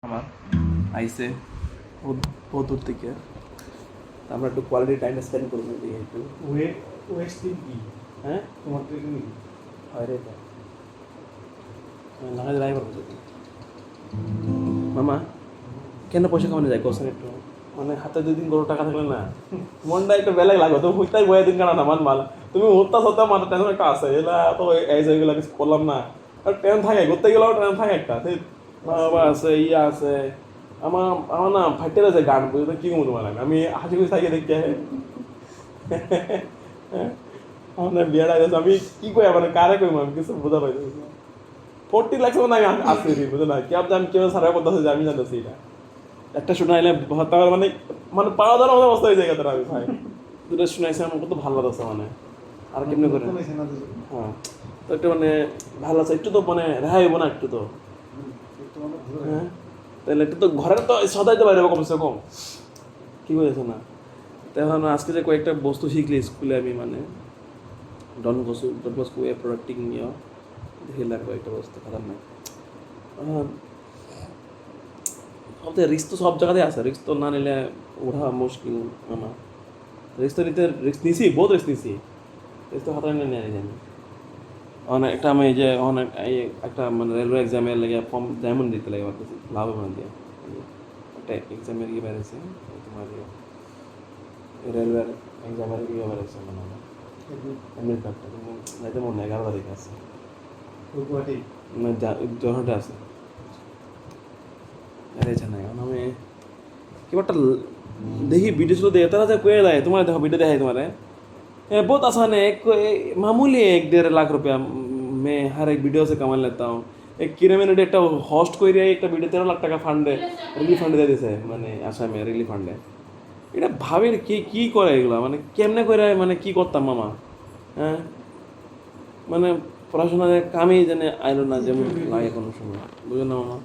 আমার আইসে বহুত দূর থেকে আমরা একটু কোয়ালিটি টাইম স্পেন্ড করবো দিয়ে একটু ওয়েস্টিং কি হ্যাঁ তোমার ট্রেনিং হয় রে লাগাই ড্রাইভার মামা কেন পয়সা কামানো যায় কোশ্চেন একটু মানে হাতে 2 দিন 1 টাকা থাকলে না মনটা একটু বেলাগ লাগো তুমি হইতাই বয়া দিন কানা না মান মাল তুমি হত্যা সত্যা মানে টেনশন একটা আছে এলা তো এই জায়গাগুলো কিছু করলাম না আর ট্রেন থাকে ঘুরতে গেলেও ট্রেন থাকে একটা সেই মা বাবা আছে ইয়া আছে আমার আমার না ফাইটের আছে গান বুঝতে কি কমু তোমার আমি হাসি খুশি থাকি দেখি আমার বিয়েটা গেছে আমি কি কই মানে কারে কই আমি কিছু বোঝা পাইতেছি না 40 লাখ মানে আমি আসছি বুঝো না কি আপনি আমি কেউ সারা করতেছে যে আমি জানতেছি এটা একটা শোনাইলে তাহলে মানে মানে পাওয়া যাওয়ার মতো অবস্থা হয়ে যায় তোরা আমি ভাই দুটো শোনাইছে আমার কত ভালো লাগছে মানে আর কেমনি করে হ্যাঁ তো একটু মানে ভালো আছে একটু তো মানে রেহাই হইব না একটু তো হ্যাঁ তাহলে একটু তো ঘরের তো সদাই তো বাইরে কমসে কম কি বলেছে না তখন আজকে যে কয়েকটা বস্তু শিখলি স্কুলে আমি মানে ডন বসকো ওয়ে প্রোডাক্টিং নিয়ে দেখে লাগবে একটা বস্তু খারাপ না রিস্ক তো সব জায়গাতেই আছে রিস্ক তো না নিলে ওঠা মুশকিল আমার রিস্ক তো নিতে রিস্ক নিছি বহুত রিস্ক নিছি রিস্ক তো হাতে নিয়ে নেই জানি অনেক একটা আমি যে অনেক এই একটা মানে রেলওয়ে এক্সামের লেগে ফর্ম ডায়মন্ড দিতে লাগে আমার লাভ মানে দিয়ে একটা এক্সামের ইয়ে বেড়েছে তোমার রেলওয়ের এক্সামের ইয়ে বেড়েছে মানে আমার এমনি কার্ডটা কিন্তু যাইতে মনে 11 তারিখে আছে না জহরটা আছে আরে জানাই আমি কিবা একটা দেখি ভিডিও ছিল দেখে তারা যে কয়ে দেয় তোমার দেখো ভিডিও দেখাই তোমার बहुत आसान है एक मामूली 1-1.5 लाख रुपया मैं हर एक वीडियो से कमा लेता हूँ एक কিরে মিনিট একটা হোস্ট করে একটা ভিডিও 13 লাখ টাকা ফান্ডে রিলিফ ফান্ডে দিয়ে দিয়েছে মানে আসামে রিলিফ ফান্ডে এটা ভাবেন কি কি করে এগুলো মানে কেমনে করে মানে কি করতাম মামা হ্যাঁ মানে পড়াশোনা কামই জানে আইলো না যেমন লাগে কোনো সময় বুঝো না মামা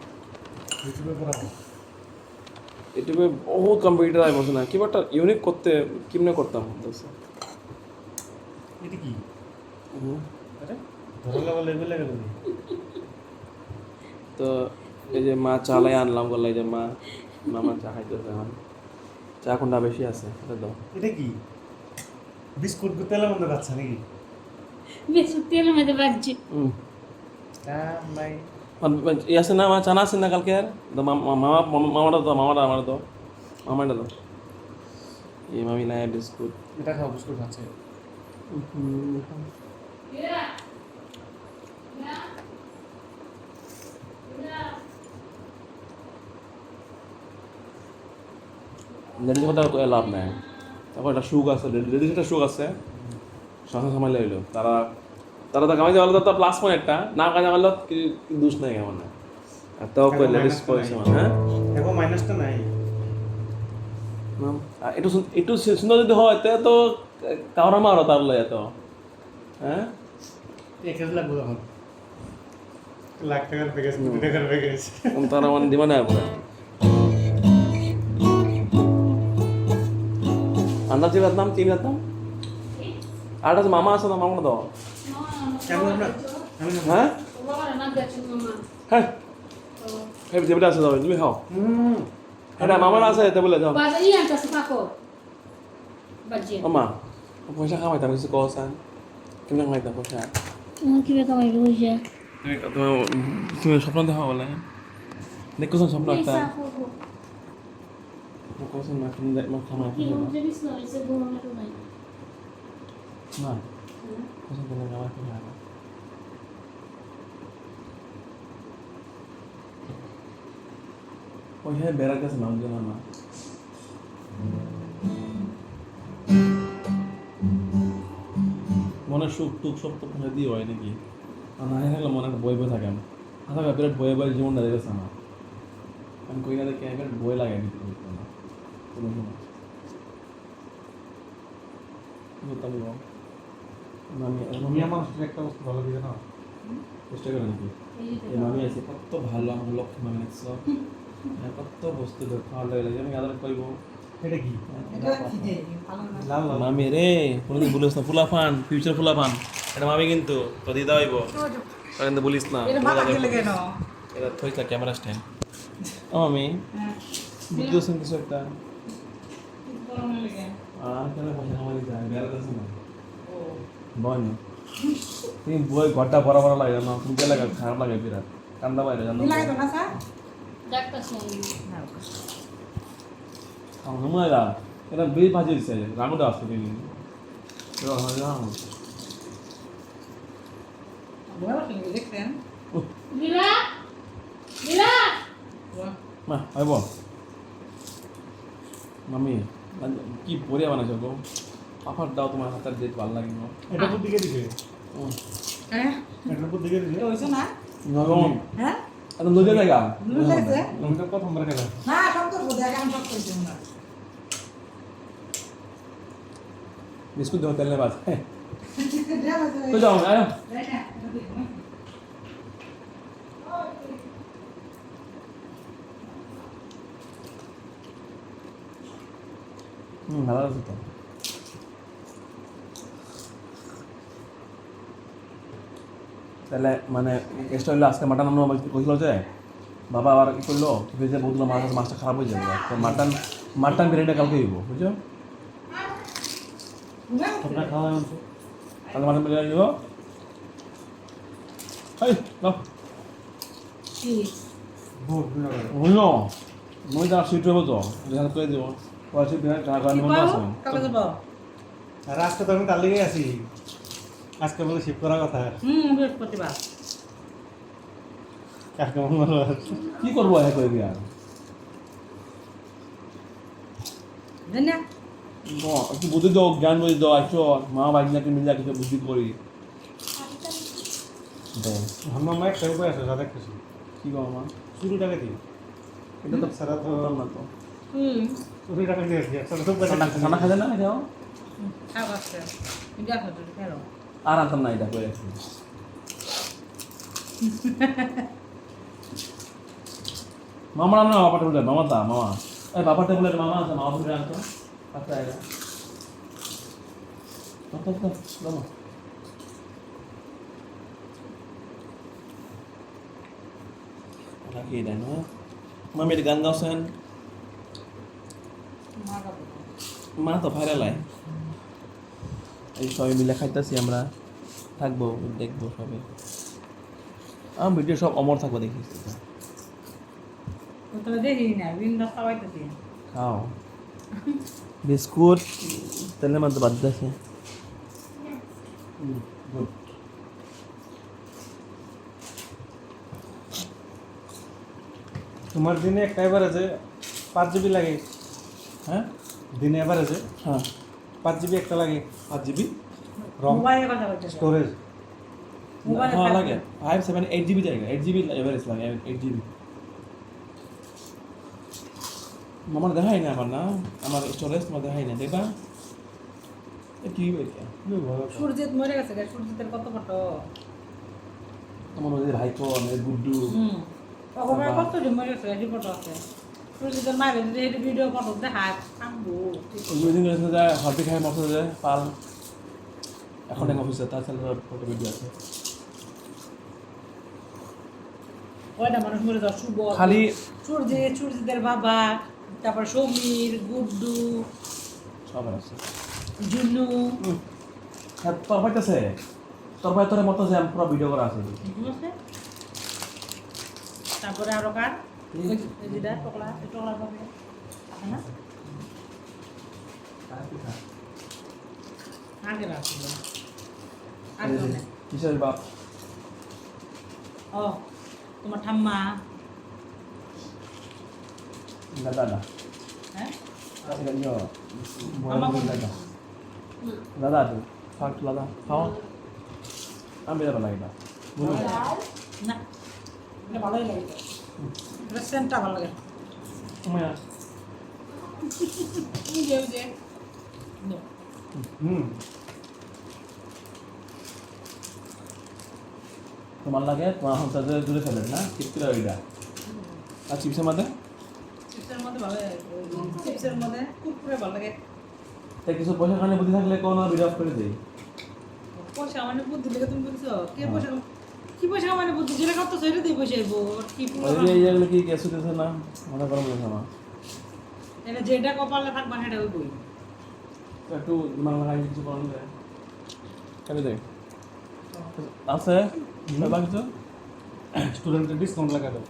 ইউটিউবে বহুত কম্পিউটার আই বসে না কিবা একটা ইউনিক করতে কেমনে করতাম বলতেছে এটা কি আরে ধরলা বলে এগুলো কেন তো এই যে মা চালাই আনলাম বললে যে মা মামা চা খাইতেছে এখন চা কোনটা বেশি আছে এটা দাও এটা কি বিস্কুট তেলের মধ্যে খাচ্ছে নাকি বিস্কুট তেলের মধ্যে ভাজছে ভাই এই আছে না মা চানা আছে না কালকে আর মামাটা তো আমারটা তো এই মামি নাই বিস্কুট এটা খাও বিস্কুট খাচ্ছে লেডিস কথা তো লাভ নাই তারপর একটা সুখ আছে লেডিস একটা সুখ আছে সংসার সামাল হইলো তারা তারা তো কামাইতে পারলো তো প্লাস পয়েন্ট একটা না কাজে পারলো দোষ নাই কেমন না আর তাও কই লেডিস পয়সা হ্যাঁ এখন মাইনাসটা নাই একটু একটু সুন্দর যদি হয় তে তো কাউরা মারো তার লয় তো হ্যাঁ 1000 লাখ বলা লাখ টাকার প্যাকেজ 2 টাকার প্যাকেজ তারা মানে দিবা না পুরো আন্দাজে বাদনাম তিন বাদনাম আর আছে মামা আছে না মামা দাও কেমন আমরা হ্যাঁ বাবা না দেখছো মামা হ্যাঁ হ্যাঁ যেটা আছে দাও তুমি খাও এটা মামার আছে তে বলে দাও বাজারি আনতাছে পাকো বাজে মামা পয়সা কামাইতাম কিছু কসান কেমন কামাইতাম পয়সা তুমি কিভাবে কামাইবে বুঝা তুমি স্বপ্ন দেখা বলে দেখো স্বপ্ন একটা কোসন না তুমি দেখ মাথা মাথা কি হচ্ছে বিস্নো এসে ঘুমানো তো নাই না কোসন কেন গাওয়া কি না ওই হ্যাঁ বেড়ার কাছে মানবে না মা মনে সুখ টুক সব তো ফেলে দিয়ে হয় নাকি আর না থাকলে মনে বই বই থাকে না থাকা বিরাট বয়ে বয়ে জীবনটা দেখেছে আমার আমি কই না দেখে বিরাট বই লাগে আমি কোনো সময় বলতাম আমি আমার একটা বস্তু ভালো দিবে না চেষ্টা করে নাকি এই মামি আছে কত ভালো আমার লক্ষ্য মামি আছে কত বস্তু খাওয়া লাগে আমি আদার কইব এটা কি লাল লাল মামি রে কোনদিন বলিস না ফুলাফান ফিউচার ফুলাফান এটা মামি কিন্তু তো দিদা হইব কিন্তু বলিস না এটা ভালো লাগে কেন এটা থইতা ক্যামেরা স্ট্যান্ড ও আমি হ্যাঁ বুঝতেছেন কিছু একটা গরমে লেগে কেন পয়সা কামাই যায় বেড়াতেছে না ও বয় তুমি বই ঘরটা বড় বড় লাগে না তুমি গেলে খারাপ লাগে বিরাট ঠান্ডা বাইরে জানো মিলাই তো না স্যার ডাক্তারছি আমি আমার মনে হয় এটা বেশ ভাজি দিচ্ছে রাঙটা আসছে তুমি বড় সঙ্গে দেখছেন লীলা লীলা মা ভাই বল মামি কি পরিয়া বানাইছো গো পাপার দাও তোমার হাতের দেখে ভালো লাগে না এটা কোন দিকে দিছে হ্যাঁ এটা কোন দিকে দিছে তো হইছে না নরম হ্যাঁ এত লজে জায়গা নুন লাগছে আমি তো প্রথমবার খেলাম না সব তো বোধ হয় আমি সব কইছি না বিস্কুট দেবো তেল বাজ দেয়া তো যাও আয় ভালো আছে তো তাহলে মানে এক্সট্রা হইলো আজকে মাটন আমরা কইছিল যে বাবা আবার কি করলো ফ্রিজে বললো মাছটা খারাপ হয়ে যাবে তো মাটন বিরিয়ানিটা কালকে দিব বুঝছো তোমরা খাওয়া আনছো কালকে মাটন বিরিয়ানি দিব এই নাও কি বহুত হইলো মই যা সুইট হবো তো যেখানে করে দিব ওয়াশি বিরিয়ানি টাকা নিব না আছে কালকে যাব আর আজকে তো আমি তার লেগে আছি আজকে বলে শিফট করার কথা বৃহস্পতিবার আজকে মঙ্গলবার কি করবো এক করে দিয়া জানি না একটু বুদ্ধি দাও জ্ঞান বুদ্ধি দাও আইসো মা বাইক নাকি মিলে কিছু বুদ্ধি করি আমার মা একটা উপায় আছে সাদা কিছু কি করো মা চুরি টাকা দিই এটা তো সারা তো বললাম না তো চুরি টাকা দিয়ে সারা তো খানা খাবে না এটাও খাও আছে দেখো তো খেলো আর আনতাম না এটা করে মামা না বাবা টেবুলে মামা তা মামা এই বাবা টেবুলে মামা আছে মামা টেবুলে আনতো আচ্ছা এটা তো মামা lagi dan mami di gang sen mana তো ভাইরাল হয় এই সবাই মিলে খাইতেছি আমরা থাকবো দেখবো সবাই আমার ভিডিও সব অমর থাকবো দেখিস তো দেখি না বিন্দা খাওয়াইতেছি খাও বিস্কুট তেলের মধ্যে বাদ আছে তোমার দিনে একটা এভারেজে 5 জিবি লাগে হ্যাঁ দিনে এভারেজে হ্যাঁ 5 জিবি একটা লাগে 5 জিবি রম মোবাইলের কথা বলতেছি স্টোরেজ মোবাইলে হ্যাঁ লাগে 5 7 8 জিবি জায়গা 8 জিবি এভারেজ লাগে 8 জিবি আমার দেখাই না আমার না আমার স্টোরেজ তোমার দেখাই না দেখবা কি হয়েছে সূর্যিত মরে গেছে সূর্যিতের কত ফটো আমার ওদের ভাইপো আমার গুড্ডু অগমে কত দিন মরে গেছে এই ফটো আছে সূর্যিতের মায়ের যদি এই ভিডিও ফটো দেখায় থাকবো ওই দিন গেছে যে হরপি খাই মতো যে পাল এখন এক অফিসে তার ছেলে ফটো ভিডিও আছে কয়টা মানুষ মরে যাওয়া শুভ খালি সূর্যিতের বাবা তারপর সমীর গুড্ডু সব আছে জুনু হ্যাঁ তোর পাইতেছে তোর ভাই তোর মতো যে পুরো ভিডিও করা আছে ঠিক আছে তারপরে আরো কার যেটা টকলা টকলা পাবে আছে না আগে রাখছিল আগে না কিসের বাপ ও তোমার ঠাম্মা দাদা হ্যাঁ দাদা তো ফাট দাদা খাও আমি দাদা লাগে না না এটা ভালোই লাগে রেস্টুরেন্টটা ভালো লাগে যে তোমার লাগে তোমার সংসারে দূরে ফেলেন না চিপসের ওইটা আর চিপসের মধ্যে চিপসের মধ্যে ভালো লাগে চিপসের মধ্যে কুরকুরে ভালো লাগে তাই কিছু পয়সা কারণে বুদ্ধি থাকলে কোনো ভিডিও অফ করে দেই পয়সা মানে বুদ্ধি লেগে তুমি বলছো কে পয়সা কি পয়সা মানে বুদ্ধি যেটা কত সেটা দিয়ে পয়সা আইবো কি পুরো ওই যে এইগুলো কি গ্যাস দিতেছে না মনে করো বলেছে আমার এটা যেটা কপালে থাকবা সেটা হইবই একটু মানে লাগাই কিছু করেন যায় কেন দেখ আছে কিছু স্টুডেন্টের ডিসকাউন্ট লাগা দাও